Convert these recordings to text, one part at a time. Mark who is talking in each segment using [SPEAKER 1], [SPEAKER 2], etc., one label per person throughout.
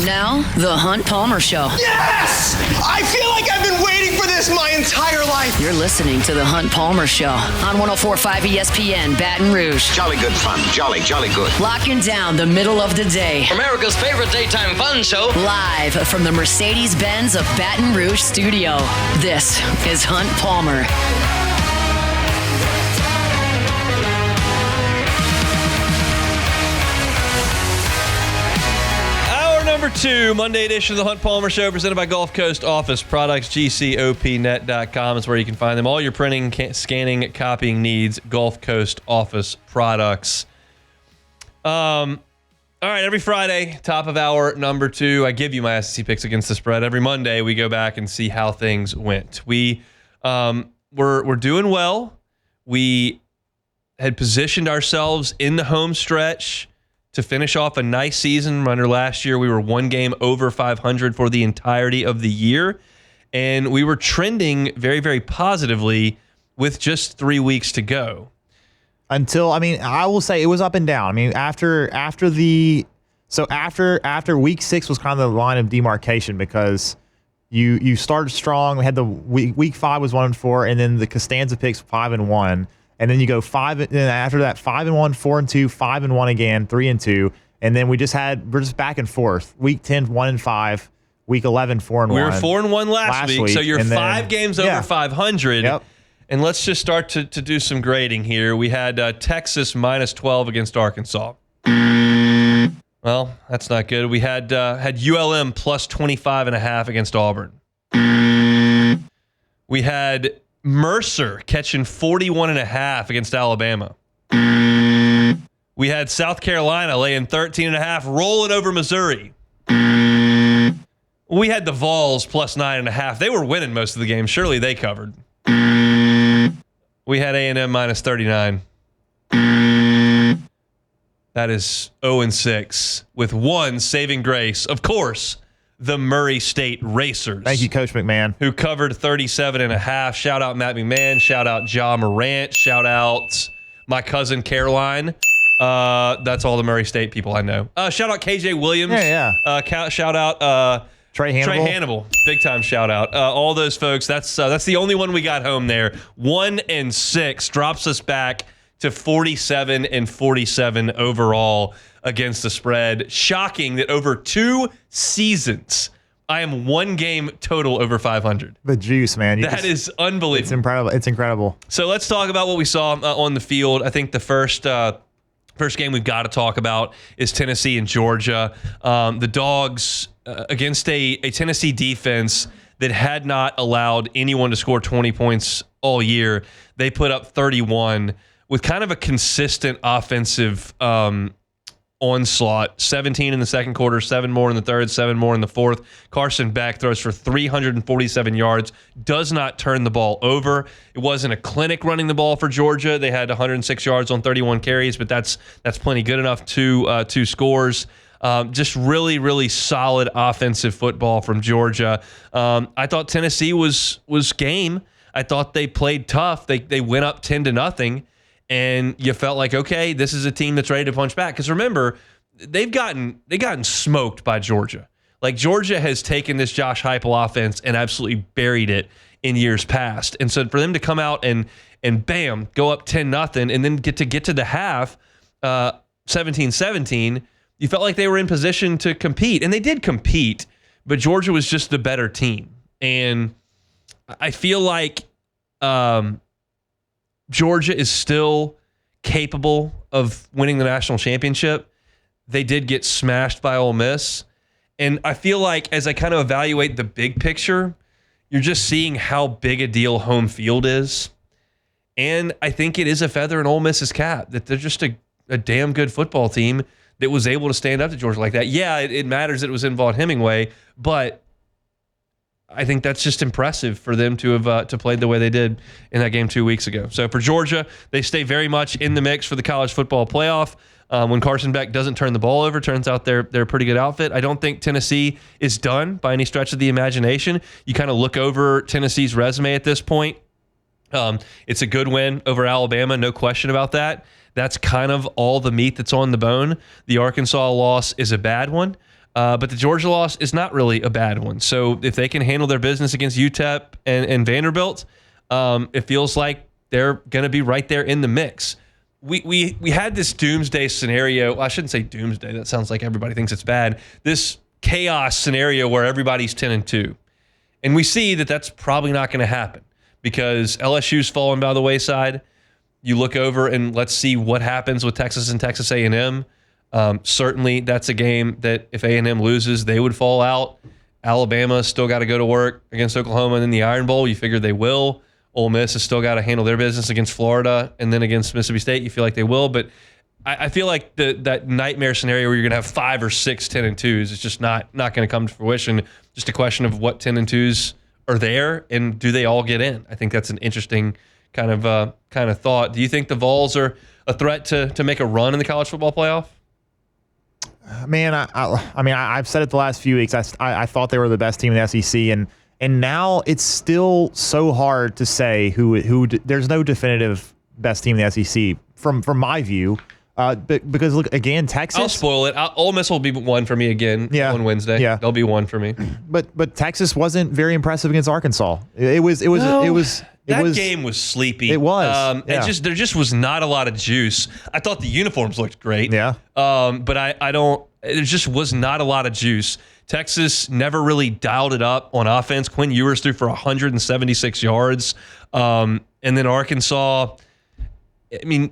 [SPEAKER 1] Now, The Hunt Palmer Show.
[SPEAKER 2] Yes! I feel like I've been waiting for this my entire life.
[SPEAKER 1] You're listening to The Hunt Palmer Show on 104.5 ESPN Baton Rouge.
[SPEAKER 3] Jolly good fun. Jolly good.
[SPEAKER 1] Locking down the middle of the day.
[SPEAKER 4] America's favorite daytime fun show.
[SPEAKER 1] Live from the Mercedes-Benz of Baton Rouge studio. This is Hunt Palmer.
[SPEAKER 5] Number 2, Monday edition of the Hunt Palmer Show, presented by Gulf Coast Office Products. GCOPnet.com is where you can find them. All your printing, scanning, copying needs, Gulf Coast Office Products. All right, every Friday, top of hour number 2, I give you my SEC picks against the spread. Every Monday, we go back and see how things went. We're doing well. We had positioned ourselves in the home stretch to finish off a nice season. Under last year, we were one game over 500 for the entirety of the year. And we were trending very, very positively with just 3 weeks to go.
[SPEAKER 6] Until, I will say it was up and down. After week 6 was kind of the line of demarcation, because you started strong. We had the week 5 was 1-4, and then the Costanza picks 5-1. And then you go 5, and then after that 5-1, 4-2, 5-1 again, 3-2, and then we're just back and forth. Week 10, 1-5. Week 11, 4-1.
[SPEAKER 5] We were 4-1 last week, so you're 5 games over 500.
[SPEAKER 6] Yep.
[SPEAKER 5] And let's just start to do some grading here. We had Texas minus 12 against Arkansas. Well, that's not good. We had ULM plus 25.5 against Auburn. We had Mercer catching 41.5 against Alabama. We had South Carolina laying 13.5, rolling over Missouri. We had the Vols plus 9.5. They were winning most of the game. Surely they covered. We had A&M minus 39. That is 0-6 with one saving grace. Of course, the Murray State Racers.
[SPEAKER 6] Thank you, Coach McMahon.
[SPEAKER 5] Who covered 37.5. Shout out Matt McMahon. Shout out Ja Morant. Shout out my cousin Caroline. That's all the Murray State people I know. Shout out KJ Williams.
[SPEAKER 6] Yeah.
[SPEAKER 5] Shout out
[SPEAKER 6] Trey Hannibal.
[SPEAKER 5] Big time shout out. All those folks. That's the only one we got home there. 1-6 drops us back to 47-47 overall against the spread. Shocking that over 2 seasons, I am 1 game total over 500.
[SPEAKER 6] The juice, man.
[SPEAKER 5] That is unbelievable.
[SPEAKER 6] It's incredible.
[SPEAKER 5] So let's talk about what we saw on the field. I think the first game we've got to talk about is Tennessee and Georgia. The Dogs against a Tennessee defense that had not allowed anyone to score 20 points all year. They put up 31 with kind of a consistent offensive onslaught. 17 in the second quarter, 7 more in the third, 7 more in the fourth. Carson Beck throws for 347 yards, does not turn the ball over. It wasn't a clinic running the ball for Georgia. They had 106 yards on 31 carries, but that's plenty good enough to 2 scores. Just really, really solid offensive football from Georgia. I thought Tennessee was game. I thought they played tough. They went up 10-0. And you felt like, okay, this is a team that's ready to punch back. Because remember, they've gotten smoked by Georgia. Like, Georgia has taken this Josh Heupel offense and absolutely buried it in years past. And so for them to come out and bam, go up 10-0 and then get to the half, 17-17, you felt like they were in position to compete. And they did compete, but Georgia was just the better team. And I feel like Georgia is still capable of winning the national championship. They did get smashed by Ole Miss. And I feel like as I kind of evaluate the big picture, you're just seeing how big a deal home field is. And I think it is a feather in Ole Miss's cap that they're just a damn good football team that was able to stand up to Georgia like that. Yeah, it matters that it was in Vaught-Hemingway, but I think that's just impressive for them to have to played the way they did in that game 2 weeks ago. So for Georgia, they stay very much in the mix for the college football playoff. When Carson Beck doesn't turn the ball over, turns out they're a pretty good outfit. I don't think Tennessee is done by any stretch of the imagination. You kind of look over Tennessee's resume at this point. It's a good win over Alabama, no question about that. That's kind of all the meat that's on the bone. The Arkansas loss is a bad one. But the Georgia loss is not really a bad one. So if they can handle their business against UTEP and Vanderbilt, it feels like they're going to be right there in the mix. We had this doomsday scenario. Well, I shouldn't say doomsday. That sounds like everybody thinks it's bad. This chaos scenario where everybody's 10-2. And we see that that's probably not going to happen because LSU's fallen by the wayside. You look over and let's see what happens with Texas and Texas A&M. Certainly, that's a game that if A&M loses, they would fall out. Alabama still got to go to work against Oklahoma and then the Iron Bowl. You figure they will. Ole Miss has still got to handle their business against Florida and then against Mississippi State. You feel like they will. But I feel like that nightmare scenario where you're going to have 5 or 6 10-2s is just not going to come to fruition. Just a question of what 10-2s are there and do they all get in? I think that's an interesting kind of thought. Do you think the Vols are a threat to make a run in the college football playoff?
[SPEAKER 6] Man, I've said it the last few weeks. I thought they were the best team in the SEC, and now it's still so hard to say who. There's no definitive best team in the SEC from my view. Because look again, Texas.
[SPEAKER 5] I'll spoil it. Ole Miss will be one for me again on Wednesday. Yeah, they'll be one for me.
[SPEAKER 6] But Texas wasn't very impressive against Arkansas. That
[SPEAKER 5] game was sleepy.
[SPEAKER 6] It was.
[SPEAKER 5] There just was not a lot of juice. I thought the uniforms looked great.
[SPEAKER 6] Yeah.
[SPEAKER 5] But I don't. There just was not a lot of juice. Texas never really dialed it up on offense. Quinn Ewers threw for 176 yards, and then Arkansas. I mean,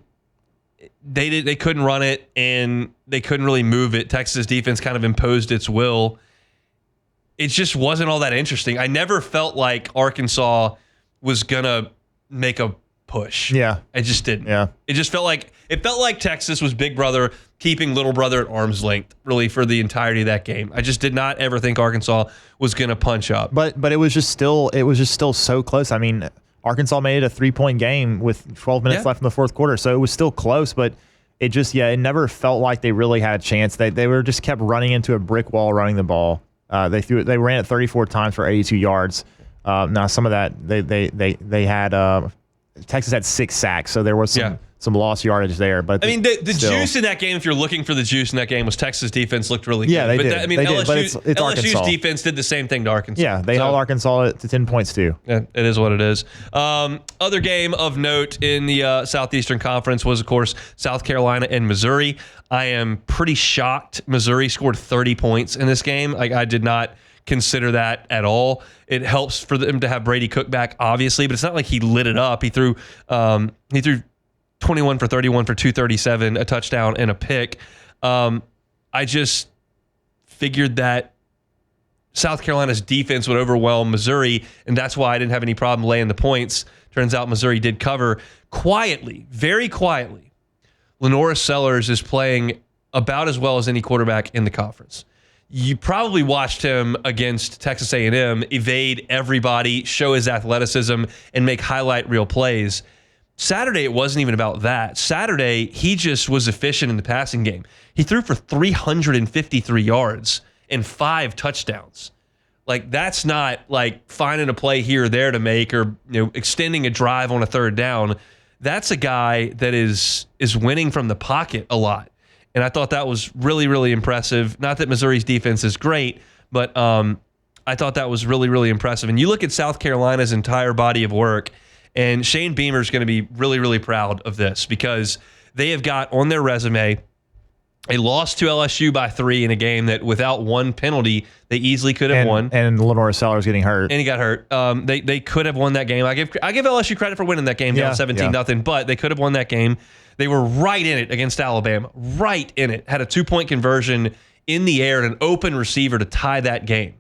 [SPEAKER 5] they couldn't run it and they couldn't really move it. Texas defense kind of imposed its will. It just wasn't all that interesting. I never felt like Arkansas was gonna make a push.
[SPEAKER 6] Yeah.
[SPEAKER 5] I just didn't.
[SPEAKER 6] Yeah.
[SPEAKER 5] It just felt like Texas was big brother keeping little brother at arm's length really for the entirety of that game. I just did not ever think Arkansas was gonna punch up.
[SPEAKER 6] But it was just still so close. I mean, Arkansas made it a 3-point game with 12 minutes left in the fourth quarter, so it was still close, but it just it never felt like they really had a chance. They were just kept running into a brick wall running the ball. They ran it 34 times for 82 yards. Now some of that they had Texas had 6 sacks, so there was some lost yardage there. But
[SPEAKER 5] I mean, the juice in that game, if you're looking for the juice in that game, was Texas defense looked really good.
[SPEAKER 6] Yeah, they did.
[SPEAKER 5] LSU's
[SPEAKER 6] Arkansas.
[SPEAKER 5] defense did the same thing to Arkansas.
[SPEAKER 6] Yeah, they held Arkansas to 10 points too.
[SPEAKER 5] Yeah, it is what it is. Other game of note in the Southeastern Conference was, of course, South Carolina and Missouri. I am pretty shocked Missouri scored 30 points in this game. I did not consider that at all. It helps for them to have Brady Cook back, obviously, but it's not like he lit it up. He threw 21 for 31 for 237, a touchdown and a pick. I just figured that South Carolina's defense would overwhelm Missouri, and that's why I didn't have any problem laying the points. Turns out Missouri did cover quietly, very quietly. Lenora Sellers is playing about as well as any quarterback in the conference. You probably watched him against Texas A&M evade everybody, show his athleticism, and make highlight reel plays. Saturday, it wasn't even about that. Saturday, he just was efficient in the passing game. He threw for 353 yards and 5 touchdowns. Like, that's not like finding a play here or there to make or extending a drive on a third down. That's a guy that is winning from the pocket a lot. And I thought that was really, really impressive. Not that Missouri's defense is great, but I thought that was really, really impressive. And you look at South Carolina's entire body of work, and Shane Beamer is going to be really, really proud of this because they have got on their resume a loss to LSU by 3 in a game that without one penalty, they easily could have won.
[SPEAKER 6] And Lenora Sellers getting hurt.
[SPEAKER 5] And he got hurt. They could have won that game. I give LSU credit for winning that game down 17-0, but they could have won that game. They were right in it against Alabama. Right in it. Had a 2-point conversion in the air and an open receiver to tie that game.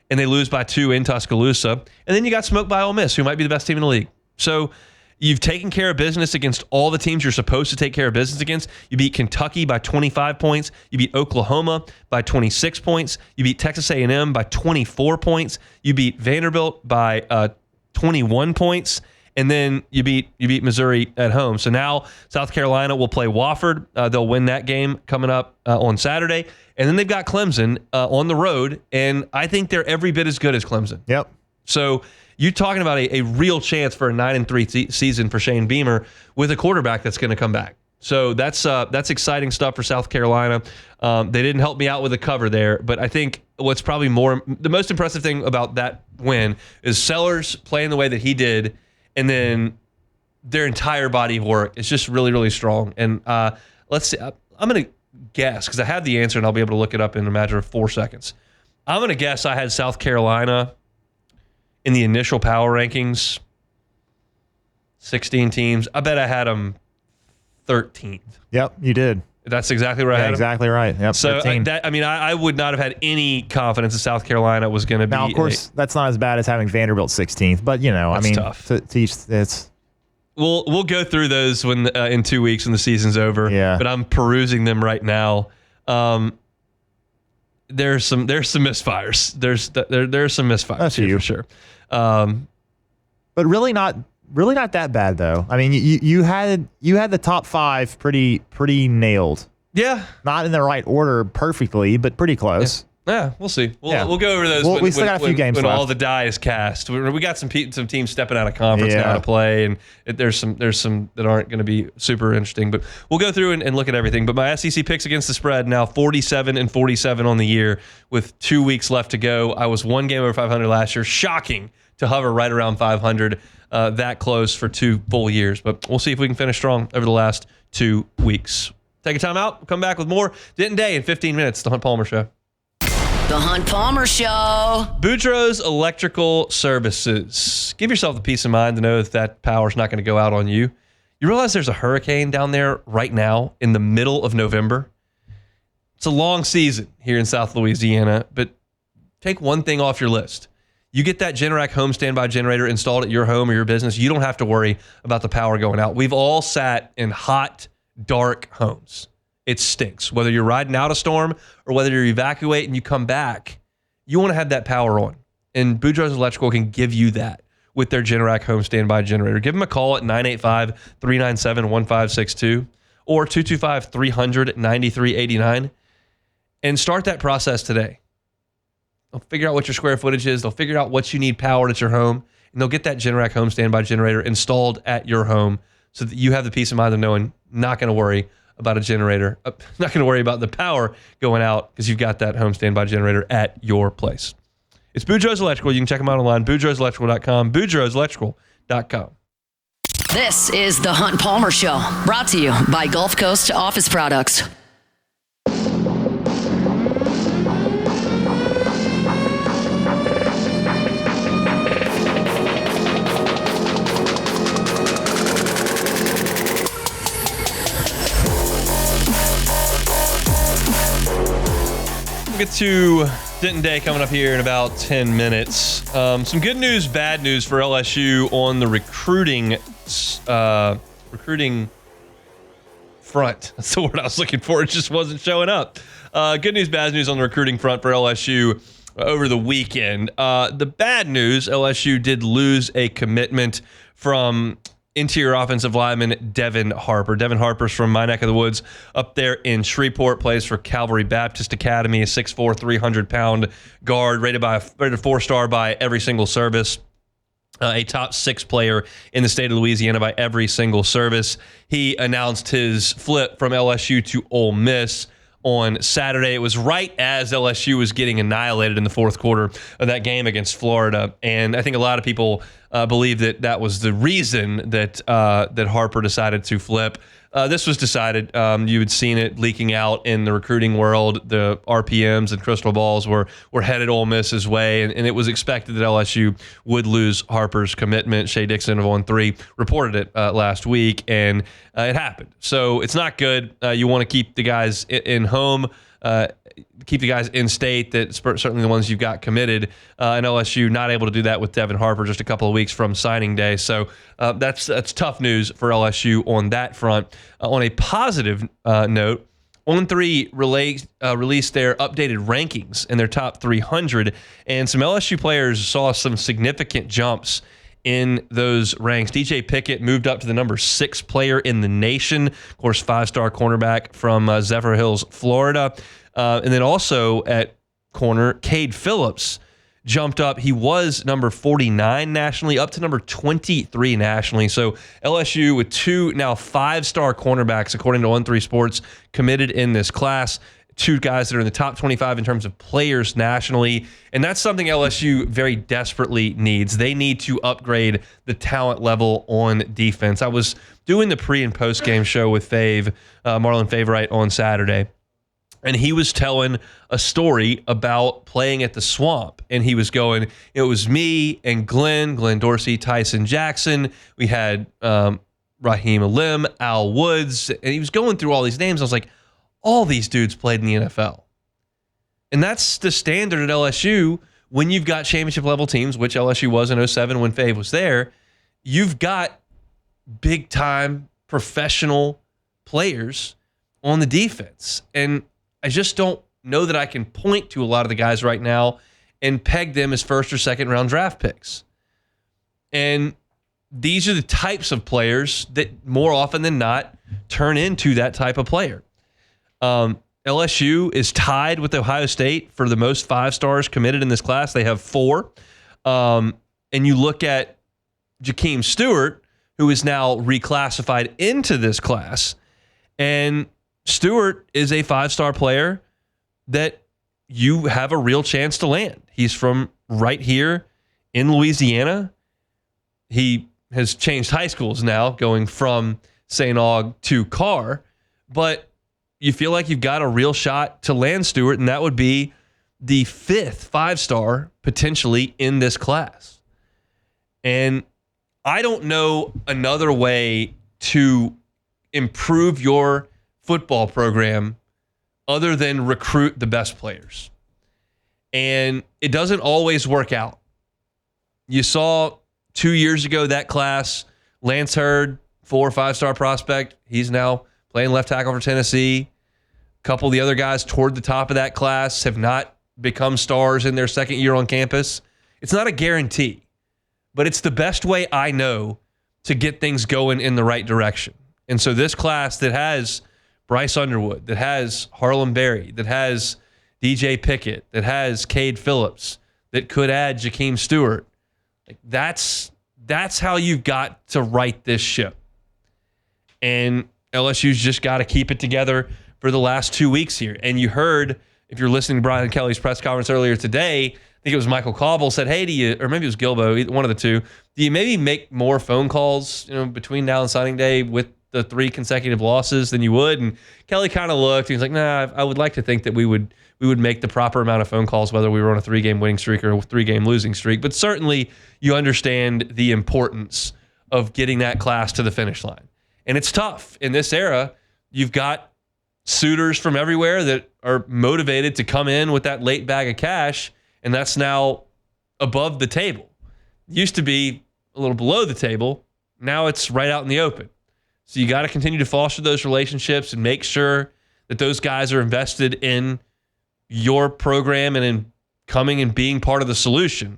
[SPEAKER 5] And they lose by 2 in Tuscaloosa. And then you got smoked by Ole Miss, who might be the best team in the league. So you've taken care of business against all the teams you're supposed to take care of business against. You beat Kentucky by 25 points. You beat Oklahoma by 26 points. You beat Texas A&M by 24 points. You beat Vanderbilt by 21 points. And then you beat Missouri at home. So now South Carolina will play Wofford. They'll win that game coming up on Saturday. And then they've got Clemson on the road. And I think they're every bit as good as Clemson.
[SPEAKER 6] Yep.
[SPEAKER 5] So you're talking about a real chance for a 9-3 season for Shane Beamer with a quarterback that's going to come back. So that's exciting stuff for South Carolina. They didn't help me out with the cover there, but I think what's probably the most impressive thing about that win is Sellers playing the way that he did, and then their entire body of work is just really, really strong. And let's see. I'm going to guess, because I have the answer and I'll be able to look it up in a matter of 4 seconds. I'm going to guess I had South Carolina in the initial power rankings, 16 teams. I bet I had them 13th.
[SPEAKER 6] Yep, you did.
[SPEAKER 5] That's exactly where I had them.
[SPEAKER 6] Exactly right. Yep.
[SPEAKER 5] So I would not have had any confidence that South Carolina was going to be.
[SPEAKER 6] Now, of course, that's not as bad as having Vanderbilt 16th, but
[SPEAKER 5] that's tough.
[SPEAKER 6] To each it's.
[SPEAKER 5] We'll go through those when in 2 weeks when the season's over.
[SPEAKER 6] Yeah.
[SPEAKER 5] But I'm perusing them right now. There's some misfires. There's some misfires here for sure.
[SPEAKER 6] But really not that bad though. I mean, you had the top 5 pretty nailed.
[SPEAKER 5] Yeah.
[SPEAKER 6] Not in the right order perfectly, but pretty close.
[SPEAKER 5] Yeah, we'll see. We'll go over those
[SPEAKER 6] we still got a few games
[SPEAKER 5] when
[SPEAKER 6] left.
[SPEAKER 5] all the die is cast. We got some teams stepping out of conference now to play, and there's some that aren't going to be super interesting. But we'll go through and look at everything. But my SEC picks against the spread now 47-47 on the year with 2 weeks left to go. I was 1 game over 500 last year. Shocking to hover right around 500 that close for 2 full years. But we'll see if we can finish strong over the last 2 weeks. Take a time out. We'll come back with more Denton Day in 15 minutes. The Hunt Palmer Show.
[SPEAKER 1] The Hunt Palmer Show.
[SPEAKER 5] Boudreaux's Electrical Services. Give yourself the peace of mind to know that power's not going to go out on you. You realize there's a hurricane down there right now in the middle of November? It's a long season here in South Louisiana, but take one thing off your list. You get that Generac home standby generator installed at your home or your business, you don't have to worry about the power going out. We've all sat in hot, dark homes. It stinks. Whether you're riding out a storm or whether you evacuate and you come back, you want to have that power on. And Boudreaux's Electrical can give you that with their Generac home standby generator. Give them a call at 985-397-1562 or 225-300-9389 and start that process today. They'll figure out what your square footage is. They'll figure out what you need powered at your home, and they'll get that Generac home standby generator installed at your home so that you have the peace of mind of knowing not going to worry about a generator, not going to worry about the power going out because you've got that home standby generator at your place. It's Boudreaux's Electrical. You can check them out online, boudreauxelectrical.com, boudreauxelectrical.com.
[SPEAKER 1] This is the Hunt Palmer Show, brought to you by Gulf Coast Office Products.
[SPEAKER 5] We'll get to Denton Day coming up here in about 10 minutes. Some good news, bad news for LSU on the recruiting front. That's the word I was looking for. It just wasn't showing up. Good news, bad news on the recruiting front for LSU over the weekend. The bad news, LSU did lose a commitment from interior offensive lineman Devin Harper. Devin Harper's from my neck of the woods up there in Shreveport, plays for Calvary Baptist Academy, a 6'4", 300-pound guard, rated 4-star by every single service. A top 6 player in the state of Louisiana by every single service. He announced his flip from LSU to Ole Miss on Saturday. It was right as LSU was getting annihilated in the fourth quarter of that game against Florida. And I think a lot of people believe that was the reason that Harper decided to flip. This was decided. You had seen it leaking out in the recruiting world. The RPMs and crystal balls were headed Ole Miss's way, and it was expected that LSU would lose Harper's commitment. Shea Dixon of On3 reported it last week, and it happened. So it's not good. You want to keep the guys in home, keep the guys in state, that certainly the ones you've got committed, and LSU not able to do that with Devin Harper just a couple of weeks from signing day. So that's tough news for LSU on that front. On a positive note, On3 released their updated rankings in their top 300, and some LSU players saw some significant jumps in those ranks. DJ Pickett moved up to the number 6 player in the nation, of course, 5-star cornerback from Zephyr Hills, Florida. And then also at corner, Cade Phillips jumped up. He was number 49 nationally, up to number 23 nationally. So LSU with 2 now 5-star cornerbacks, according to On3 Sports, committed in this class. 2 guys that are in the top 25 in terms of players nationally. And that's something LSU very desperately needs. They need to upgrade the talent level on defense. I was doing the pre and post game show with Marlon Favorite on Saturday. And he was telling a story about playing at the Swamp. And he was going, it was me and Glenn Dorsey, Tyson Jackson. We had Raheem Alim, Al Woods. And he was going through all these names. I was like, all these dudes played in the NFL. And that's the standard at LSU when you've got championship level teams, which LSU was in 07 when Fave was there. You've got big time professional players on the defense. And I just don't know that I can point to a lot of the guys right now and peg them as first or second round draft picks. And these are the types of players that more often than not turn into that type of player. LSU is tied with Ohio State for the most 5-stars committed in this class. They have 4. And you look at Jakeem Stewart, who is now reclassified into this class. And Stewart is a 5-star player that you have a real chance to land. He's from right here in Louisiana. He has changed high schools now, going from St. Aug to Carr. But you feel like you've got a real shot to land Stewart, and that would be the 5th 5-star potentially in this class. And I don't know another way to improve your football program other than recruit the best players. And it doesn't always work out. You saw 2 years ago that class, Lance Hurd, 4 or 5-star prospect. He's now playing left tackle for Tennessee. A couple of the other guys toward the top of that class have not become stars in their second year on campus. It's not a guarantee, but it's the best way I know to get things going in the right direction. And so this class that has Bryce Underwood, that has Harlem Berry, that has DJ Pickett, that has Cade Phillips, that could add Jakeem Stewart, that's how you've got to right this ship. And LSU's just got to keep it together for the last 2 weeks here. And you heard, if you're listening to Brian Kelly's press conference earlier today, I think it was Michael Cauble said, hey, or maybe it was Gilbo, one of the two, do you maybe make more phone calls, between now and signing day with the 3 consecutive losses than you would? And Kelly kind of looked, he was like, nah, I would like to think that we would make the proper amount of phone calls, whether we were on a 3-game winning streak or a 3-game losing streak. But certainly you understand the importance of getting that class to the finish line. And it's tough. In this era, you've got suitors from everywhere that are motivated to come in with that late bag of cash, and that's now above the table. Used to be a little below the table. Now it's right out in the open. So you got to continue to foster those relationships and make sure that those guys are invested in your program and in coming and being part of the solution.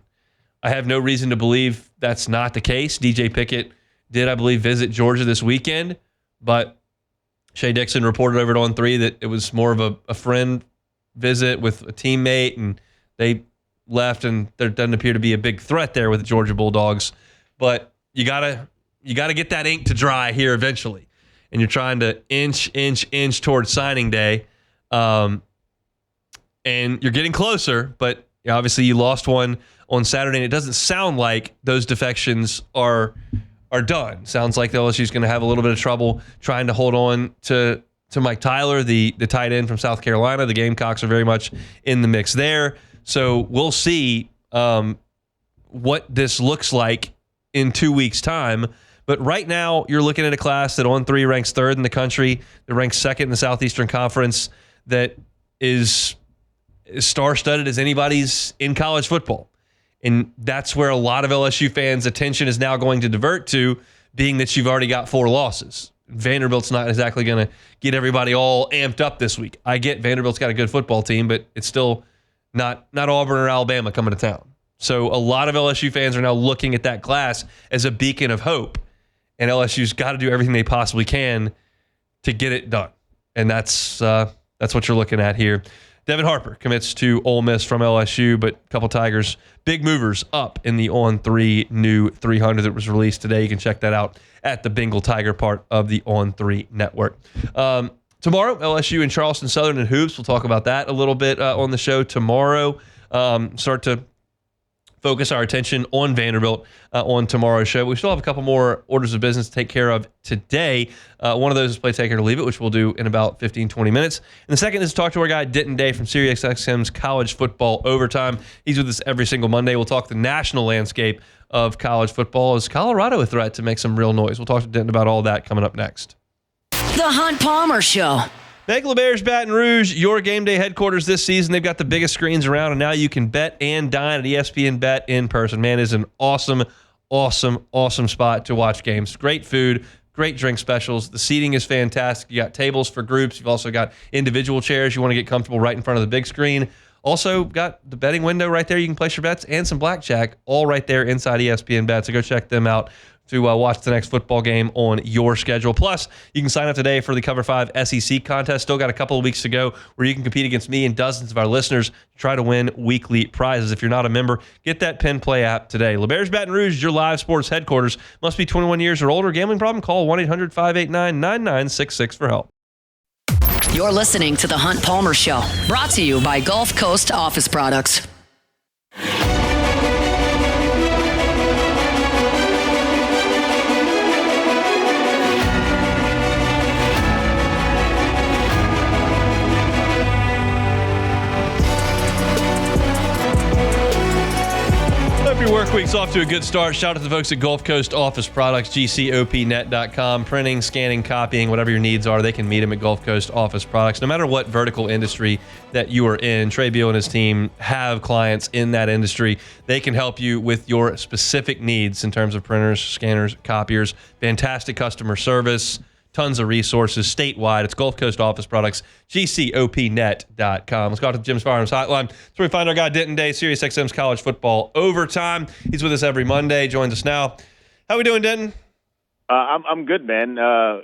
[SPEAKER 5] I have no reason to believe that's not the case. DJ Pickett did, I believe, visit Georgia this weekend, but Shea Dixon reported over at On3 that it was more of a friend visit with a teammate, and they left, and there doesn't appear to be a big threat there with the Georgia Bulldogs. But you gotta get that ink to dry here eventually, and you're trying to inch towards signing day, and you're getting closer. But obviously, you lost one on Saturday, and it doesn't sound like those defections are done. Sounds like the LSU is going to have a little bit of trouble trying to hold on to Mike Tyler, the tight end from South Carolina. The Gamecocks are very much in the mix there. So we'll see what this looks like in 2 weeks' time. But right now, you're looking at a class that On3 ranks 3rd in the country, that ranks 2nd in the Southeastern Conference, that is as star-studded as anybody's in college football. And that's where a lot of LSU fans' attention is now going to divert to, being that you've already got 4 losses. Vanderbilt's not exactly going to get everybody all amped up this week. I get Vanderbilt's got a good football team, but it's still not Auburn or Alabama coming to town. So a lot of LSU fans are now looking at that class as a beacon of hope. And LSU's got to do everything they possibly can to get it done. And that's what you're looking at here. Devin Harper commits to Ole Miss from LSU, but a couple Tigers, big movers up in the On3 new 300 that was released today. You can check that out at the Bengal Tiger part of the On3 network. Tomorrow, LSU and Charleston Southern and hoops. We'll talk about that a little bit on the show tomorrow. Start to focus our attention on Vanderbilt on tomorrow's show. We still have a couple more orders of business to take care of today. One of those is Play Take It or Leave It, which we'll do in about 15, 20 minutes. And the second is to talk to our guy, Denton Day from SiriusXM's College Football Overtime. He's with us every single Monday. We'll talk the national landscape of college football. Is Colorado a threat to make some real noise? We'll talk to Denton about all that coming up next.
[SPEAKER 1] The Hunt Palmer Show.
[SPEAKER 5] Bank LaBerge Baton Rouge, your game day headquarters this season. They've got the biggest screens around, and now you can bet and dine at ESPN Bet in person. Man, it is an awesome spot to watch games. Great food, great drink specials. The seating is fantastic. You got tables for groups. You've also got individual chairs. You want to get comfortable right in front of the big screen. Also got the betting window right there. You can place your bets and some blackjack all right there inside ESPN Bet. So go check them out to watch the next football game on your schedule. Plus, you can sign up today for the Cover 5 SEC contest. Still got a couple of weeks to go where you can compete against me and dozens of our listeners to try to win weekly prizes. If you're not a member, get that Penn Play app today. LaBerge Baton Rouge is your live sports headquarters. Must be 21 years or older. Gambling problem? Call 1-800-589-9966 for help.
[SPEAKER 1] You're listening to The Hunt Palmer Show, brought to you by Gulf Coast Office Products.
[SPEAKER 5] Your work week's off to a good start. Shout out to the folks at Gulf Coast Office Products, GCOPnet.com. Printing, scanning, copying, whatever your needs are, they can meet them at Gulf Coast Office Products. No matter what vertical industry that you are in, Trey Beal and his team have clients in that industry. They can help you with your specific needs in terms of printers, scanners, copiers. Fantastic customer service. Tons of resources statewide. It's Gulf Coast Office Products, GCOPnet.com. Let's go out to Jim's Firearms Hotline. That's where we find our guy, Denton Day, SiriusXM's College Football Overtime. He's with us every Monday, joins us now. How we doing, Denton?
[SPEAKER 7] I'm good, man.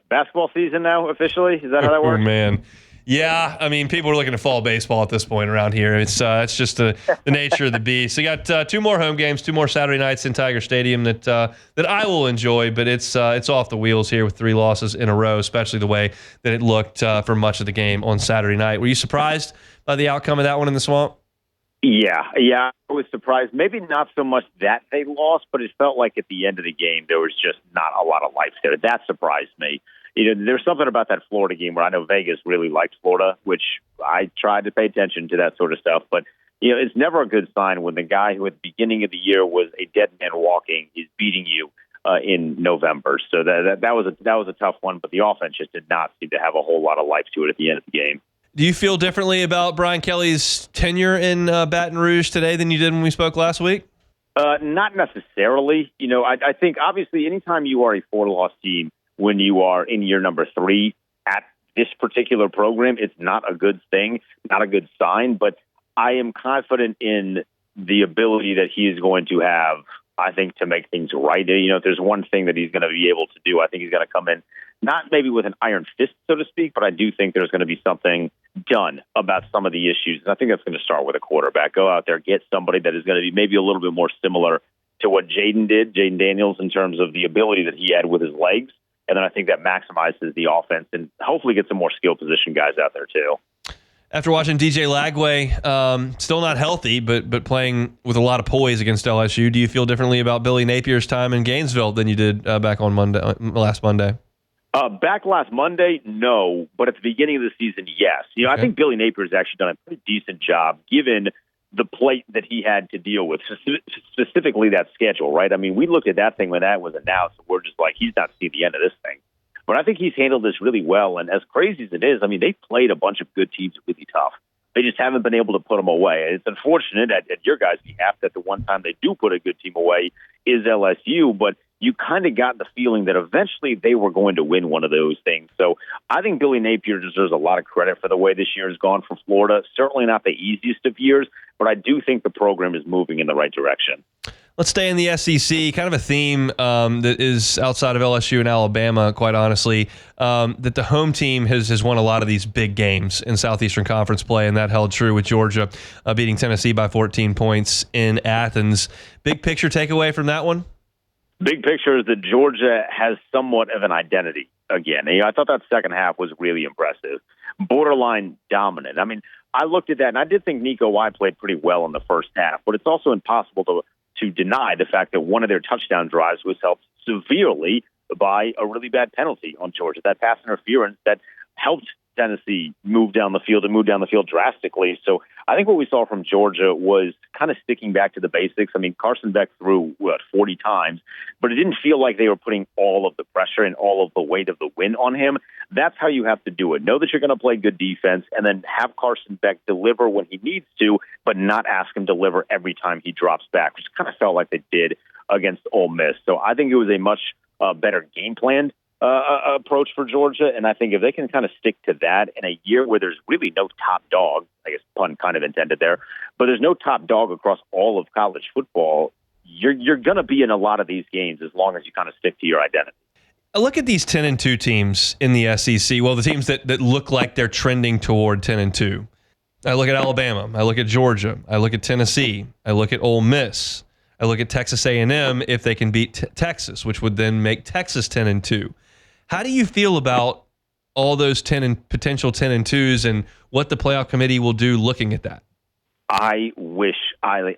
[SPEAKER 7] Basketball season now, officially? Is that how that works?
[SPEAKER 5] Oh, man. Yeah, I mean, people are looking to fall baseball at this point around here. It's just the nature of the beast. So you got two more home games, two more Saturday nights in Tiger Stadium that I will enjoy, but it's off the wheels here with 3 losses in a row, especially the way that it looked for much of the game on Saturday night. Were you surprised by the outcome of that one in the Swamp?
[SPEAKER 7] Yeah, I was surprised. Maybe not so much that they lost, but it felt like at the end of the game there was just not a lot of life there. That surprised me. There's something about that Florida game where I know Vegas really liked Florida, which I tried to pay attention to that sort of stuff. But, it's never a good sign when the guy who at the beginning of the year was a dead man walking is beating you in November. So that was a tough one, but the offense just did not seem to have a whole lot of life to it at the end of the game.
[SPEAKER 5] Do you feel differently about Brian Kelly's tenure in Baton Rouge today than you did when we spoke last week?
[SPEAKER 7] Not necessarily. I think obviously anytime you are a 4-loss team, when you are in year number 3 at this particular program, it's not a good thing, not a good sign, but I am confident in the ability that he is going to have, I think, to make things right. If there's one thing that he's going to be able to do, I think he's going to come in, not maybe with an iron fist, so to speak, but I do think there's going to be something done about some of the issues. And I think that's going to start with a quarterback. Go out there, get somebody that is going to be maybe a little bit more similar to what Jaden Daniels, in terms of the ability that he had with his legs. And then I think that maximizes the offense and hopefully get some more skill position guys out there too.
[SPEAKER 5] After watching DJ Lagway, still not healthy, but playing with a lot of poise against LSU, do you feel differently about Billy Napier's time in Gainesville than you did back on last Monday?
[SPEAKER 7] Back last Monday, no. But at the beginning of the season, yes. Okay. I think Billy Napier's actually done a pretty decent job given the plate that he had to deal with, specifically that schedule, right? I mean, we looked at that thing when that was announced, and we're just like, he's not seeing the end of this thing. But I think he's handled this really well, and as crazy as it is, I mean, they've played a bunch of good teams really tough. They just haven't been able to put them away. It's unfortunate at your guys' behalf that the one time they do put a good team away is LSU, but you kind of got the feeling that eventually they were going to win one of those things. So I think Billy Napier deserves a lot of credit for the way this year has gone for Florida. Certainly not the easiest of years, but I do think the program is moving in the right direction.
[SPEAKER 5] Let's stay in the SEC. Kind of a theme that is outside of LSU and Alabama, quite honestly, that the home team has won a lot of these big games in Southeastern Conference play, and that held true with Georgia beating Tennessee by 14 points in Athens. Big picture takeaway from that one?
[SPEAKER 7] Big picture is that Georgia has somewhat of an identity again. I thought that second half was really impressive. Borderline dominant. I mean, I looked at that, and I did think Nico White played pretty well in the first half, but it's also impossible to deny the fact that one of their touchdown drives was helped severely by a really bad penalty on Georgia. That pass interference that helped Tennessee move down the field drastically. So I think what we saw from Georgia was kind of sticking back to the basics. I mean, Carson Beck threw 40 times, but it didn't feel like they were putting all of the pressure and all of the weight of the win on him. That's how you have to do it. Know that you're going to play good defense and then have Carson Beck deliver when he needs to, but not ask him to deliver every time he drops back, which kind of felt like they did against Ole Miss. So I think it was a much better game plan approach for Georgia, and I think if they can kind of stick to that in a year where there's really no top dog, I guess pun kind of intended there, but there's no top dog across all of college football, you're going to be in a lot of these games as long as you kind of stick to your identity.
[SPEAKER 5] I look at these 10-2 teams in the SEC. Well, the teams that look like they're trending toward 10-2. I look at Alabama. I look at Georgia. I look at Tennessee. I look at Ole Miss. I look at Texas A&M if they can beat Texas, which would then make Texas 10-2. How do you feel about all those potential 10-2s and what the playoff committee will do looking at that?
[SPEAKER 7] I wish I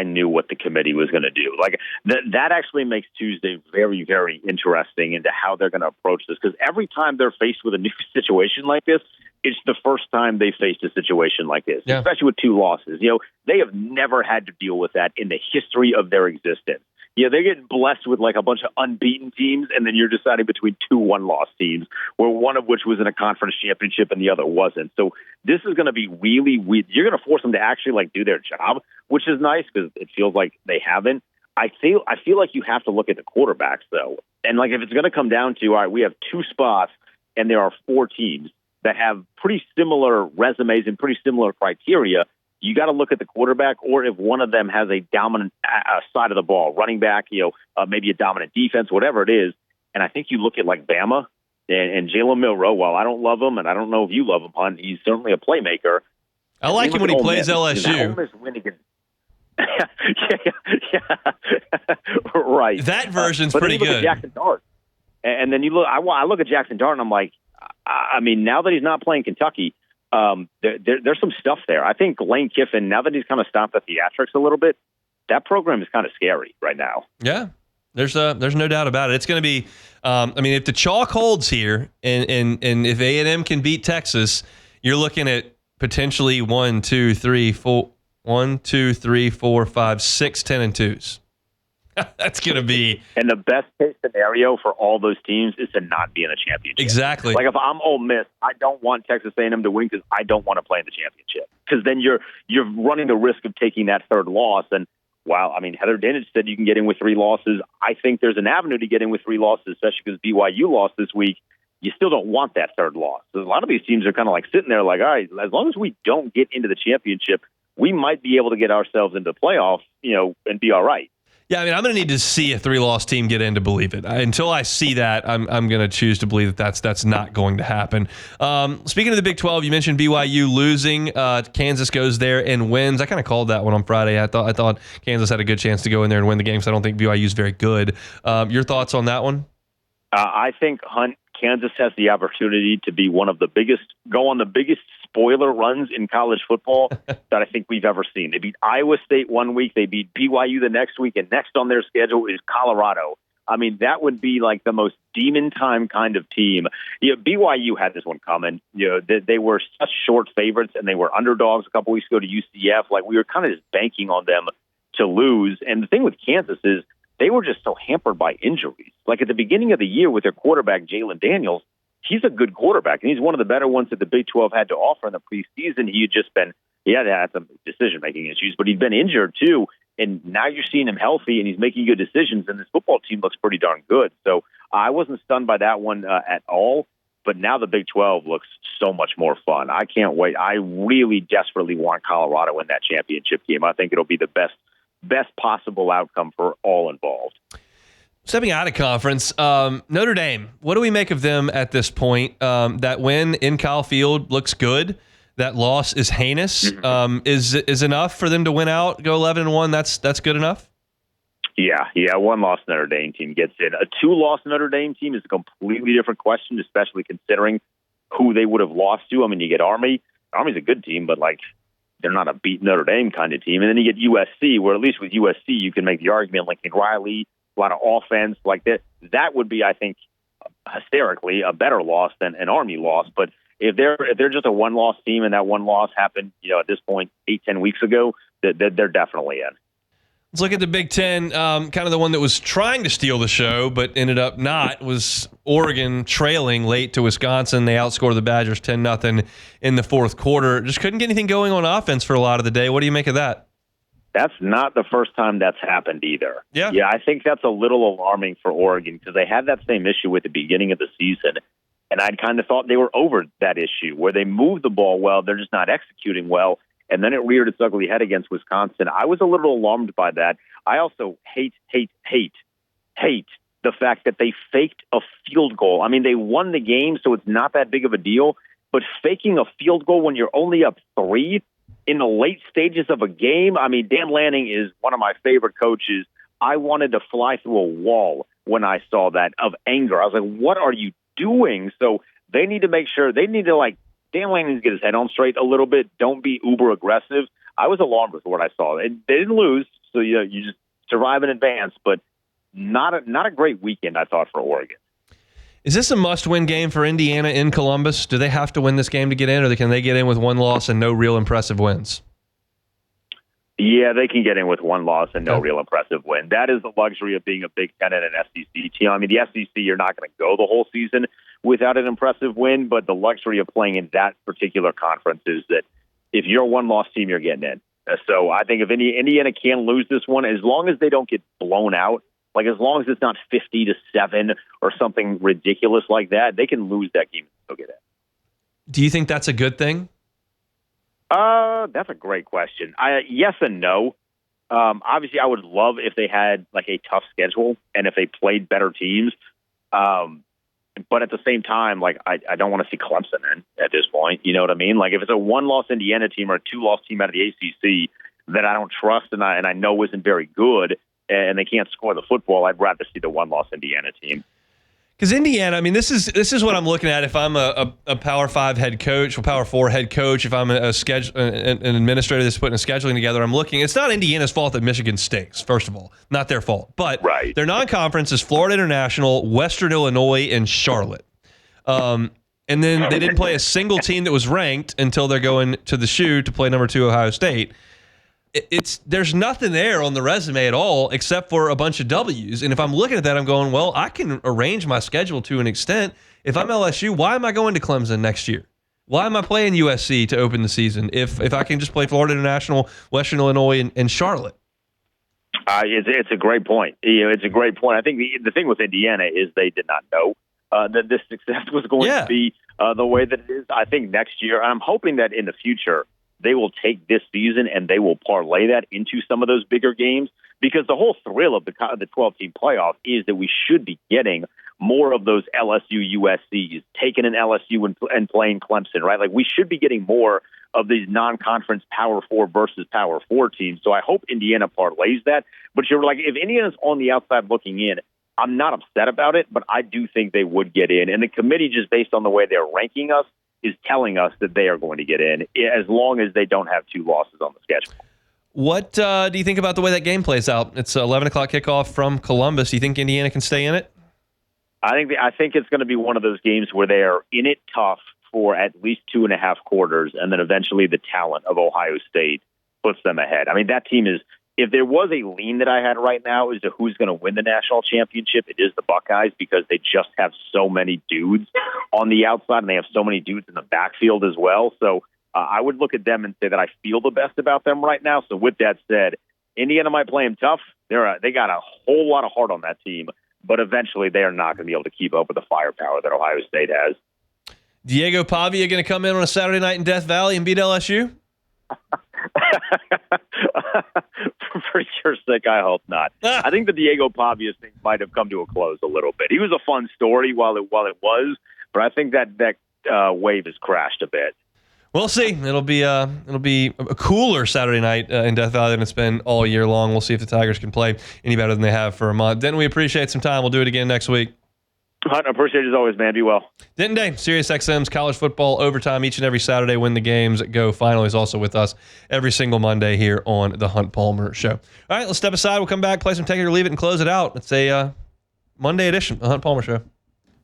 [SPEAKER 7] knew what the committee was going to do. Like that actually makes Tuesday very, very interesting into how they're going to approach this. Because every time they're faced with a new situation like this, it's the first time they faced a situation like this, especially with two losses. They have never had to deal with that in the history of their existence. They get blessed with like a bunch of unbeaten teams, and then you're deciding between two one-loss teams, where one of which was in a conference championship and the other wasn't. So this is going to be really weird. You're going to force them to actually like do their job, which is nice because it feels like they haven't. I feel like you have to look at the quarterbacks though, and like if it's going to come down to all right, we have two spots, and there are four teams that have pretty similar resumes and pretty similar criteria. You got to look at the quarterback, or if one of them has a dominant side of the ball, running back, maybe a dominant defense, whatever it is. And I think you look at like Bama and Jalen Milroe. While I don't love him, and I don't know if you love him, Hunt, he's certainly a playmaker.
[SPEAKER 5] I like him when he plays LSU.
[SPEAKER 7] Ole Miss win against right.
[SPEAKER 5] That version's
[SPEAKER 7] but
[SPEAKER 5] pretty
[SPEAKER 7] then you look
[SPEAKER 5] good.
[SPEAKER 7] At Jackson Dart, and then you look. I look at Jackson Dart, and I'm like, I mean, now that he's not playing Kentucky. There's some stuff there. I think Lane Kiffin, now that he's kind of stopped the theatrics a little bit, that program is kind of scary right now.
[SPEAKER 5] Yeah, there's no doubt about it. It's going to be, if the chalk holds here and if A&M can beat Texas, you're looking at potentially 6 10-2s. That's going to be.
[SPEAKER 7] And the best case scenario for all those teams is to not be in a championship.
[SPEAKER 5] Exactly.
[SPEAKER 7] Like if I'm Ole Miss, I don't want Texas A&M to win because I don't want to play in the championship. Because then you're running the risk of taking that third loss. And while, Heather Dinich said you can get in with 3 losses, I think there's an avenue to get in with 3 losses, especially because BYU lost this week. You still don't want that third loss. So a lot of these teams are kind of like sitting there like, all right, as long as we don't get into the championship, we might be able to get ourselves into the playoffs, and be all right.
[SPEAKER 5] Yeah, I'm going to need to see a 3-loss team get in to believe it. Until I see that, I'm going to choose to believe that that's not going to happen. Speaking of the Big 12, you mentioned BYU losing. Kansas goes there and wins. I kind of called that one on Friday. I thought Kansas had a good chance to go in there and win the game, so I don't think BYU is very good. Your thoughts on that one?
[SPEAKER 7] I think, Hunt, Kansas has the opportunity to be go on the biggest spoiler runs in college football that I think we've ever seen. They beat Iowa State one week, they beat BYU the next week, and next on their schedule is Colorado. That would be like the most demon time kind of team. BYU had this one coming. They were such short favorites, and they were underdogs a couple weeks ago to UCF. Like we were kind of just banking on them to lose. And the thing with Kansas is they were just so hampered by injuries. Like at the beginning of the year with their quarterback, Jalen Daniels, he's a good quarterback, and he's one of the better ones that the Big 12 had to offer in the preseason. He had some decision-making issues, but he'd been injured too, and now you're seeing him healthy, and he's making good decisions, and this football team looks pretty darn good. So I wasn't stunned by that one at all, but now the Big 12 looks so much more fun. I can't wait. I really desperately want Colorado in that championship game. I think it'll be the best best possible outcome for all involved.
[SPEAKER 5] Stepping out of conference, Notre Dame, what do we make of them at this point? That win in Kyle Field looks good. That loss is heinous. Is enough for them to win out, go 11-1? That's good enough?
[SPEAKER 7] Yeah. One loss Notre Dame team gets in. A 2-loss Notre Dame team is a completely different question, especially considering who they would have lost to. I mean, you get Army. Army's a good team, but they're not a beat Notre Dame kind of team. And then you get USC, where at least with USC you can make the argument Lincoln Riley, a lot of offense like that. That would be, I think, hysterically a better loss than an Army loss. But if they're just a 1-loss team and that one loss happened, at this point 8-10 weeks ago, they're definitely in.
[SPEAKER 5] Let's look at the Big Ten. Kind of the one that was trying to steal the show, but ended up not, was Oregon trailing late to Wisconsin. They outscored the Badgers 10-0 in the fourth quarter. Just couldn't get anything going on offense for a lot of the day. What do you make of that?
[SPEAKER 7] That's not the first time that's happened either.
[SPEAKER 5] Yeah,
[SPEAKER 7] I think that's a little alarming for Oregon because they had that same issue at the beginning of the season, and I'd kind of thought they were over that issue where they moved the ball well, they're just not executing well, and then it reared its ugly head against Wisconsin. I was a little alarmed by that. I also hate the fact that they faked a field goal. I mean, they won the game, so it's not that big of a deal, but faking a field goal when you're only up 3 in the late stages of a game. I mean, Dan Lanning is one of my favorite coaches. I wanted to fly through a wall when I saw that of anger. I was like, what are you doing? So they need to make sure Dan Lanning needs to get his head on straight a little bit. Don't be uber aggressive. I was alarmed with what I saw. They didn't lose, so you just survive in advance, but not a great weekend, I thought, for Oregon.
[SPEAKER 5] Is this a must-win game for Indiana in Columbus? Do they have to win this game to get in, or can they get in with one loss and no real impressive wins?
[SPEAKER 7] Yeah, they can get in with one loss and no real impressive win. That is the luxury of being a Big Ten and an SEC team. I mean, the SEC, you're not going to go the whole season without an impressive win, but the luxury of playing in that particular conference is that if you're a one-loss team, you're getting in. So I think if Indiana can lose this one, as long as they don't get blown out, as long as it's not 50-7 or something ridiculous like that, they can lose that game and still get in.
[SPEAKER 5] Do you think that's a good thing?
[SPEAKER 7] That's a great question. Yes and no. Obviously, I would love if they had a tough schedule and if they played better teams. But at the same time, I don't want to see Clemson in at this point. You know what I mean? If it's a 1-loss Indiana team or a 2-loss team out of the ACC that I don't trust and I know isn't very good, and they can't score the football, I'd rather see the 1-loss Indiana team.
[SPEAKER 5] Because Indiana, I mean, this is what I'm looking at. If I'm a Power 5 head coach, or Power 4 head coach, if I'm an administrator that's putting a scheduling together, I'm looking. It's not Indiana's fault that Michigan stinks. First of all, not their fault. But their non-conference is Florida International, Western Illinois, and Charlotte. And then they didn't play a single team that was ranked until they're going to the Shoe to play number 2 Ohio State. There's nothing there on the resume at all except for a bunch of W's. And if I'm looking at that, I'm going, well, I can arrange my schedule to an extent. If I'm LSU, why am I going to Clemson next year? Why am I playing USC to open the season if I can just play Florida International, Western Illinois, and Charlotte?
[SPEAKER 7] It's a great point. It's a great point. I think the thing with Indiana is they did not know that this success was going to be the way that it is. I think next year, and I'm hoping that in the future, they will take this season and they will parlay that into some of those bigger games, because the whole thrill of the 12-team playoff is that we should be getting more of those LSU USCs, taking an LSU and playing Clemson, right? We should be getting more of these non-conference Power 4 versus Power 4 teams. So I hope Indiana parlays that. But you're if Indiana's on the outside looking in, I'm not upset about it, but I do think they would get in. And the committee, just based on the way they're ranking us, is telling us that they are going to get in as long as they don't have 2 losses on the schedule.
[SPEAKER 5] What do you think about the way that game plays out? It's 11 o'clock kickoff from Columbus. Do you think Indiana can stay in it?
[SPEAKER 7] I think it's going to be one of those games where they are in it tough for at least 2.5 quarters, and then eventually the talent of Ohio State puts them ahead. I mean, that team is, if there was a lean that I had right now as to who's going to win the national championship, it is the Buckeyes, because they just have so many dudes on the outside and they have so many dudes in the backfield as well. So I would look at them and say that I feel the best about them right now. So with that said, Indiana might play them tough. They got a whole lot of heart on that team, but eventually they are not going to be able to keep up with the firepower that Ohio State has.
[SPEAKER 5] Diego Pavia going to come in on a Saturday night in Death Valley and beat LSU?
[SPEAKER 7] For your sick. I hope not. I think the Diego Pavia thing might have come to a close a little bit. He was a fun story while it was, but I think that wave has crashed a bit.
[SPEAKER 5] We'll see. It'll be a cooler Saturday night in Death Valley than it's been all year long. We'll see if the Tigers can play any better than they have for a month. Denton, we appreciate some time. We'll do it again next week.
[SPEAKER 7] Hunt, I appreciate it as always, man. Be well.
[SPEAKER 5] Denton Day, SiriusXM's college football overtime each and every Saturday when the games go final. He's also with us every single Monday here on the Hunt Palmer Show. All right, let's step aside. We'll come back, play some Take It or Leave It, and close it out. It's a Monday edition of the Hunt Palmer Show.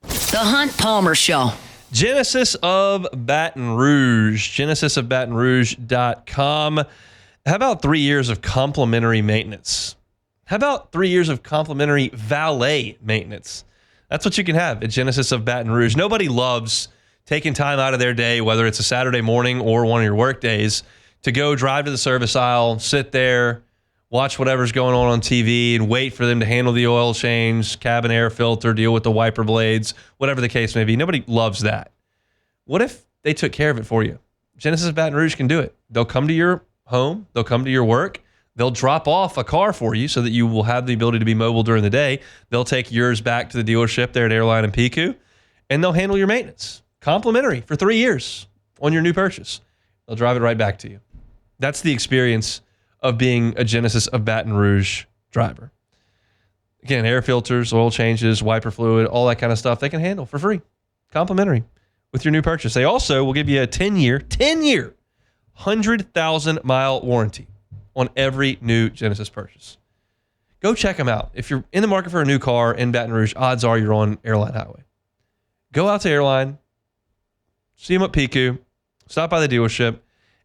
[SPEAKER 1] The Hunt Palmer Show.
[SPEAKER 5] Genesis of Baton Rouge. GenesisofBatonRouge.com. How about 3 years of complimentary maintenance? How about 3 years of complimentary valet maintenance? That's what you can have at Genesis of Baton Rouge. Nobody loves taking time out of their day, whether it's a Saturday morning or one of your work days, to go drive to the service aisle, sit there, watch whatever's going on TV, and wait for them to handle the oil change, cabin air filter, deal with the wiper blades, whatever the case may be. Nobody loves that. What if they took care of it for you? Genesis of Baton Rouge can do it. They'll come to your home. They'll come to your work. They'll drop off a car for you so that you will have the ability to be mobile during the day. They'll take yours back to the dealership there at Airline and Pico, and they'll handle your maintenance. Complimentary for 3 years on your new purchase. They'll drive it right back to you. That's the experience of being a Genesis of Baton Rouge driver. Again, air filters, oil changes, wiper fluid, all that kind of stuff they can handle for free. Complimentary with your new purchase. They also will give you a 10-year, 100,000-mile warranty on every new Genesis purchase. Go check them out. If you're in the market for a new car in Baton Rouge, odds are you're on Airline Highway. Go out to Airline, see them at Pico, stop by the dealership,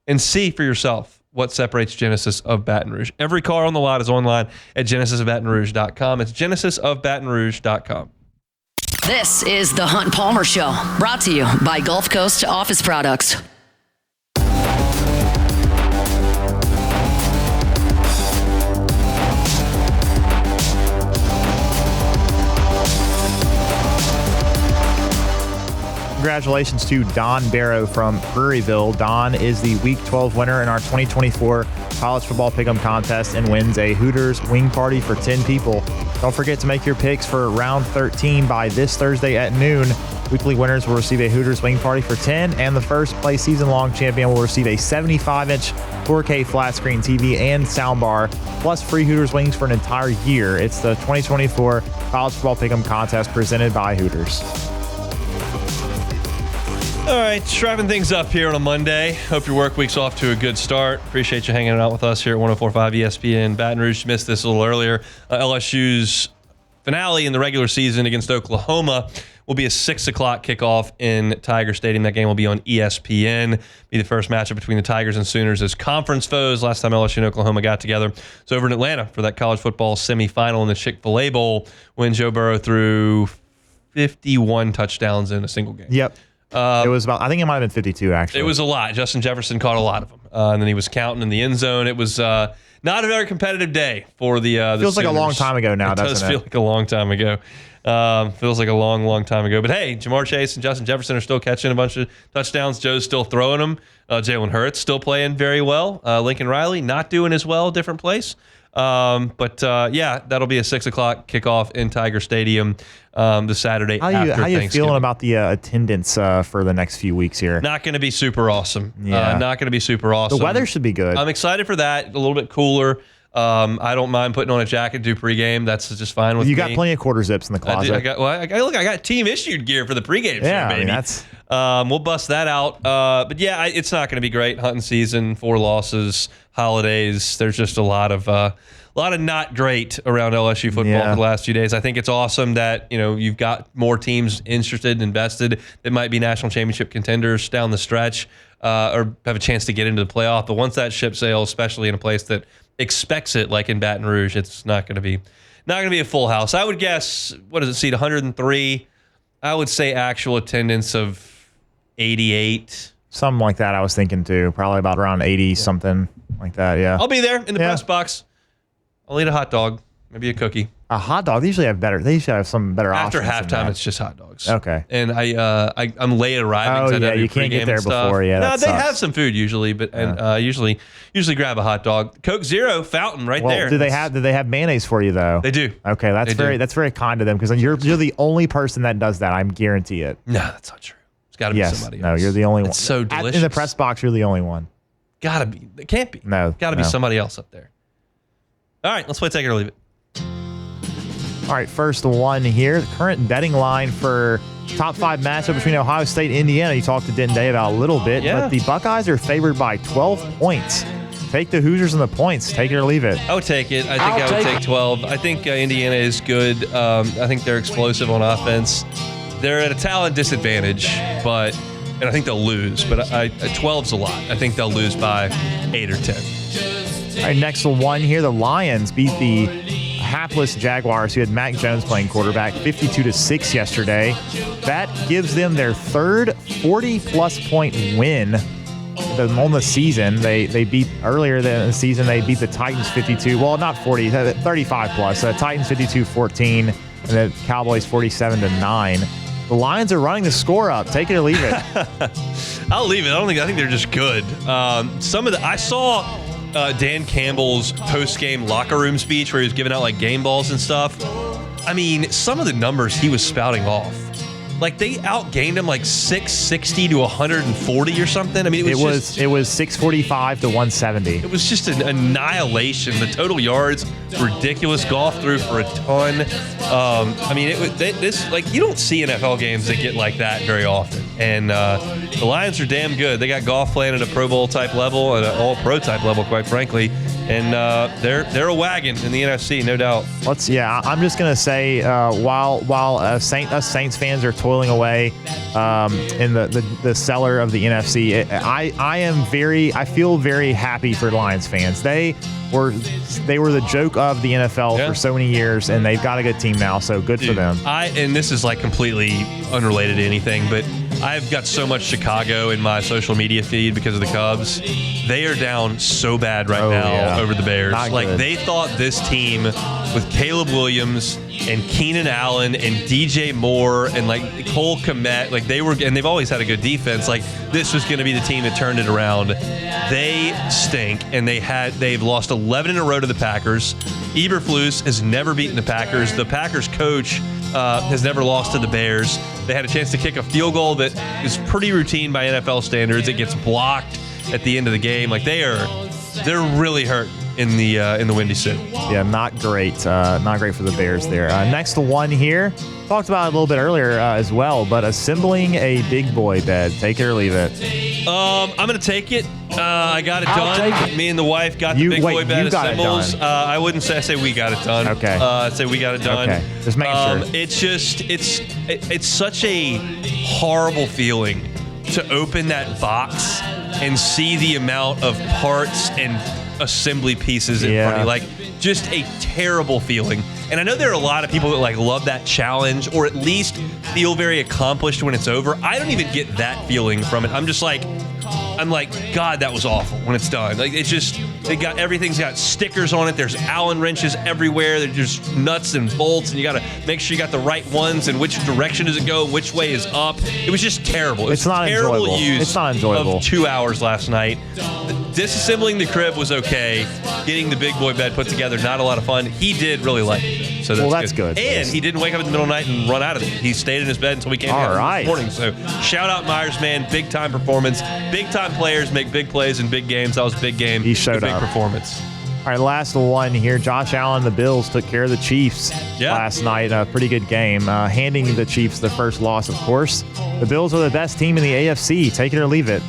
[SPEAKER 5] and see for yourself what separates Genesis of Baton Rouge. Every car on the lot is online at GenesisofBatonRouge.com. It's GenesisofBatonRouge.com.
[SPEAKER 1] This is the Hunt Palmer Show, brought to you by Gulf Coast Office Products.
[SPEAKER 6] Congratulations to Don Barrow from Prairieville. Don is the Week 12 winner in our 2024 College Football Pick'em Contest and wins a Hooters wing party for 10 people. Don't forget to make your picks for round 13 by this Thursday at noon. Weekly winners will receive a Hooters wing party for 10, and the first place season-long champion will receive a 75-inch 4K flat-screen TV and soundbar, plus free Hooters wings for an entire year. It's the 2024 College Football Pick'em Contest presented by Hooters.
[SPEAKER 5] All right, wrapping things up here on a Monday. Hope your work week's off to a good start. Appreciate you hanging out with us here at 104.5 ESPN. Baton Rouge missed this a little earlier. LSU's finale in the regular season against Oklahoma will be a 6 o'clock kickoff in Tiger Stadium. That game will be on ESPN. Be the first matchup between the Tigers and Sooners as conference foes. Last time LSU and Oklahoma got together was over in Atlanta for that college football semifinal in the Chick-fil-A Bowl when Joe Burrow threw 51 touchdowns in a single game.
[SPEAKER 6] Yep. It was about, I think it might have been 52, actually.
[SPEAKER 5] It was a lot. Justin Jefferson caught a lot of them. And then he was counting in the end zone. It was not a very competitive day for the
[SPEAKER 6] feels
[SPEAKER 5] Sooners.
[SPEAKER 6] like a long time ago now, doesn't it?
[SPEAKER 5] It does feel like a long time ago. Feels like a long, long time ago. But hey, Jamar Chase and Justin Jefferson are still catching a bunch of touchdowns. Joe's still throwing them. Jalen Hurts still playing very well. Lincoln Riley not doing as well, different place. But that'll be a 6 o'clock kickoff in Tiger Stadium the Saturday after Thanksgiving. How you
[SPEAKER 6] feeling about the attendance for the next few weeks here?
[SPEAKER 5] Not going to be super awesome.
[SPEAKER 6] Yeah.
[SPEAKER 5] Not going to be super awesome.
[SPEAKER 6] The weather should be good.
[SPEAKER 5] I'm excited for that. A little bit cooler. I don't mind putting on a jacket, do pregame. That's just fine with me.
[SPEAKER 6] You got plenty of quarter zips in the closet.
[SPEAKER 5] I got team issued gear for the pregame show, baby.
[SPEAKER 6] That's.
[SPEAKER 5] We'll bust that out. But yeah, it's not going to be great. Hunting season, 4 losses, holidays. There's just a lot of not great around LSU football for the last few days. I think it's awesome that you've got more teams interested and invested that might be national championship contenders down the stretch or have a chance to get into the playoff. But once that ship sails, especially in a place that expects it, like in Baton Rouge, it's not going to be a full house. I would guess, what does it seat? 103. I would say actual attendance of 88.
[SPEAKER 6] Something like that I was thinking too. Probably about around 80 something like that, yeah.
[SPEAKER 5] I'll be there in the press box. I'll eat a hot dog, maybe a cookie.
[SPEAKER 6] A hot dog. They usually have better. They usually have some better
[SPEAKER 5] After
[SPEAKER 6] options than
[SPEAKER 5] halftime,
[SPEAKER 6] that.
[SPEAKER 5] it's just hot dogs.
[SPEAKER 6] Okay.
[SPEAKER 5] And I'm late arriving.
[SPEAKER 6] Oh,
[SPEAKER 5] 'cause I
[SPEAKER 6] yeah,
[SPEAKER 5] do
[SPEAKER 6] you can't
[SPEAKER 5] pregame
[SPEAKER 6] get there
[SPEAKER 5] and stuff.
[SPEAKER 6] before, yeah,
[SPEAKER 5] No,
[SPEAKER 6] that
[SPEAKER 5] they
[SPEAKER 6] sucks.
[SPEAKER 5] have some food usually, but usually grab a hot dog. Coke Zero fountain right there.
[SPEAKER 6] Do they have mayonnaise for you though?
[SPEAKER 5] They do.
[SPEAKER 6] Okay, that's very kind of them because you're the only person that does that. I guarantee it.
[SPEAKER 5] No, that's not true. It's got to be somebody else.
[SPEAKER 6] No, you're the only one.
[SPEAKER 5] It's so delicious.
[SPEAKER 6] In the press box, you're the only one.
[SPEAKER 5] Gotta be. It can't be.
[SPEAKER 6] No.
[SPEAKER 5] Gotta be somebody else up there. All right, let's play Take It or Leave It.
[SPEAKER 6] All right, first one here. The current betting line for top 5 matchup between Ohio State and Indiana. You talked to Denton Day about a little bit, but the Buckeyes are favored by 12 points. Take the Hoosiers and the points. Take it or leave it.
[SPEAKER 5] I would take it. I think I would take 12. I think Indiana is good. I think they're explosive on offense. They're at a talent disadvantage, and I think they'll lose. But 12's a lot. I think they'll lose by 8 or 10.
[SPEAKER 6] All right, next one here. The Lions beat the hapless Jaguars, who had Mac Jones playing quarterback, 52-6 yesterday. That gives them their third 40-plus point win on the season. They beat earlier in the season. They beat the Titans 52. Well, not 40, 35 plus. Titans 52-14, and the Cowboys 47-9. The Lions are running the score up. Take it or leave it.
[SPEAKER 5] I'll leave it. I think they're just good. I saw Dan Campbell's post-game locker room speech where he was giving out like game balls and stuff. I mean, some of the numbers he was spouting off, like they outgained him like 660 to 140 or something. I mean, it was
[SPEAKER 6] 645 to 170.
[SPEAKER 5] It was just an annihilation. The total yards, ridiculous. Goff threw for a ton. I mean, you don't see NFL games that get like that very often. And the Lions are damn good. They got Goff playing at a Pro Bowl type level and an All-Pro type level, quite frankly. And they're a wagon in the NFC, no doubt.
[SPEAKER 6] I'm just gonna say while us Saints fans are toiling away in the cellar of the NFC, I feel very happy for Lions fans. They were the joke of the NFL for so many years, and they've got a good team now. So good for them.
[SPEAKER 5] And this is like completely unrelated to anything, but I've got so much Chicago in my social media feed because of the Cubs. They are down so bad right now over the Bears.
[SPEAKER 6] Not
[SPEAKER 5] like
[SPEAKER 6] good.
[SPEAKER 5] They thought this team with Caleb Williams and Keenan Allen and DJ Moore and like Cole Kmet, like they've always had a good defense. Like this was going to be the team that turned it around. They stink, and they've lost 11 in a row to the Packers. Eberflus has never beaten the Packers. The Packers coach has never lost to the Bears. They had a chance to kick a field goal that is pretty routine by NFL standards. It gets blocked at the end of the game. Like they're really hurt in the Windy City.
[SPEAKER 6] Yeah, not great. Not great for the Bears there. Next one here. Talked about it a little bit earlier as well, but assembling a big boy bed. Take it or leave it.
[SPEAKER 5] I'm going to take it. I got it done. Me and the wife got the big boy bed assembles. I wouldn't say we got it done.
[SPEAKER 6] Okay.
[SPEAKER 5] I'd say we got it done.
[SPEAKER 6] Okay. Just making sure.
[SPEAKER 5] It's such a horrible feeling to open that box and see the amount of parts and assembly pieces in front of you. Like, just a terrible feeling. And I know there are a lot of people that like love that challenge or at least feel very accomplished when it's over. I don't even get that feeling from it. I'm like, God, that was awful when it's done. Like everything's got stickers on it. There's Allen wrenches everywhere. There's nuts and bolts, and you got to make sure you got the right ones and which direction does it go, which way is up. It was just terrible.
[SPEAKER 6] It's not
[SPEAKER 5] terrible
[SPEAKER 6] enjoyable.
[SPEAKER 5] Use
[SPEAKER 6] it's not enjoyable.
[SPEAKER 5] Of 2 hours last night. Disassembling the crib was okay. Getting the big boy bed put together, not a lot of fun. He did really like it. So that's
[SPEAKER 6] good.
[SPEAKER 5] And he didn't wake up in the middle of the night and run out of it. He stayed in his bed until we came out this morning. So shout out Myers, man. Big time performance. Big time players make big plays in big games. That was a big game.
[SPEAKER 6] He showed
[SPEAKER 5] big
[SPEAKER 6] up.
[SPEAKER 5] Performance.
[SPEAKER 6] All right, last one here. Josh Allen, the Bills, took care of the Chiefs last night. A pretty good game, handing the Chiefs the first loss, of course. The Bills are the best team in the AFC. Take it or leave it.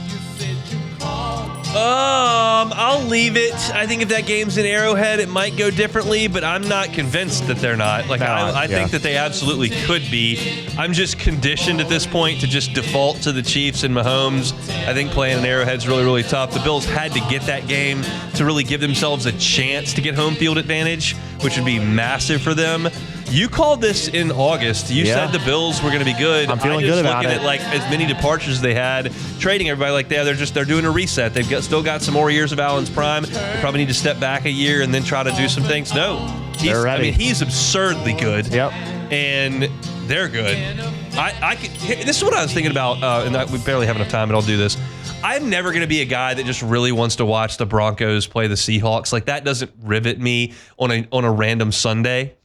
[SPEAKER 5] I'll leave it. I think if that game's in Arrowhead, it might go differently, but I'm not convinced that they're not. Like, I think that they absolutely could be. I'm just conditioned at this point to just default to the Chiefs and Mahomes. I think playing in Arrowhead's really, really tough. The Bills had to get that game to really give themselves a chance to get home field advantage, which would be massive for them. You called this in August. You said the Bills were going to be good.
[SPEAKER 6] I'm feeling good about it.
[SPEAKER 5] Looking at like as many departures as they had, trading everybody like they're doing a reset. They've still got some more years of Allen's prime. They probably need to step back a year and then try to do some things. No,
[SPEAKER 6] They're ready.
[SPEAKER 5] I mean, he's absurdly good.
[SPEAKER 6] Yep.
[SPEAKER 5] And they're good. This is what I was thinking about, and we barely have enough time, but I'll do this. I'm never going to be a guy that just really wants to watch the Broncos play the Seahawks. Like, that doesn't rivet me on a random Sunday.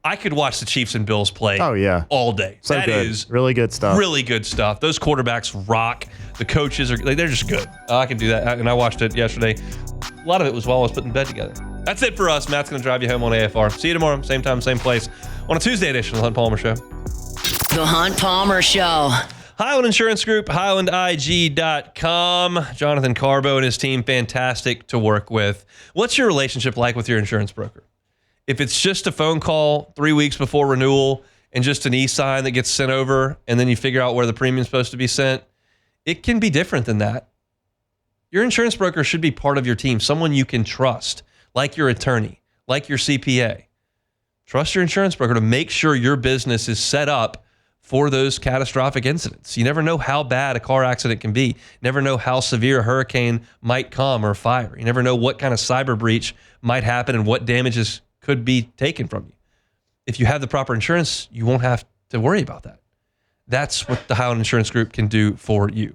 [SPEAKER 5] I could watch the Chiefs and Bills play all day.
[SPEAKER 6] So
[SPEAKER 5] that
[SPEAKER 6] good.
[SPEAKER 5] is
[SPEAKER 6] really good stuff.
[SPEAKER 5] Really good stuff. Those quarterbacks rock. The coaches are they're just good. I can do that. And I watched it yesterday. A lot of it was while I was putting bed together. That's it for us. Matt's going to drive you home on AFR. See you tomorrow, same time, same place, on a Tuesday edition of the Hunt Palmer Show.
[SPEAKER 1] The Hunt Palmer Show.
[SPEAKER 5] Highland Insurance Group, HighlandIG.com. Jonathan Carbo and his team, fantastic to work with. What's your relationship like with your insurance broker? If it's just a phone call 3 weeks before renewal and just an e-sign that gets sent over and then you figure out where the premium's supposed to be sent, it can be different than that. Your insurance broker should be part of your team, someone you can trust, like your attorney, like your CPA. Trust your insurance broker to make sure your business is set up for those catastrophic incidents. You never know how bad a car accident can be. You never know how severe a hurricane might come or fire. You never know what kind of cyber breach might happen and what damages could be taken from you. If you have the proper insurance, you won't have to worry about that. That's what the Highland Insurance Group can do for you.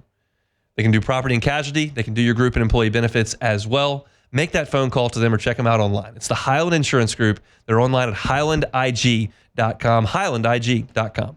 [SPEAKER 5] They can do property and casualty. They can do your group and employee benefits as well. Make that phone call to them or check them out online. It's the Highland Insurance Group. They're online at HighlandIG.com, HighlandIG.com.